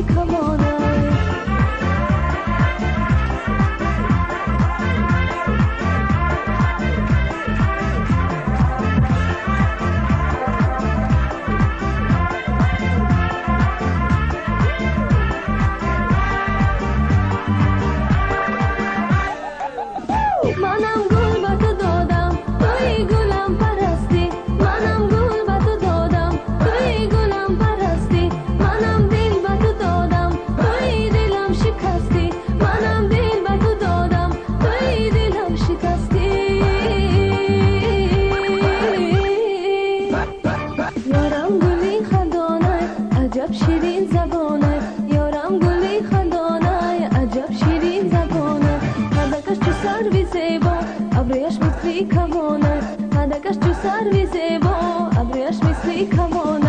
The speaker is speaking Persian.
مثلی کمانه منم گل به تو دادم توی گلم پرستی منم گل به تو دادم توی گلم پرستی منم دل به تو دادم توی دلم شکستی منم دل به تو دادم توی دلم شکستی یارم گلی خندانه عجب شیرین زبانه یارم گلی خندانه عجب شیرین زبانه هدکش تو سروی زیبا ابریش مثلی کمانه هدکش تو سروی زیبا ابریش مثلی کمانه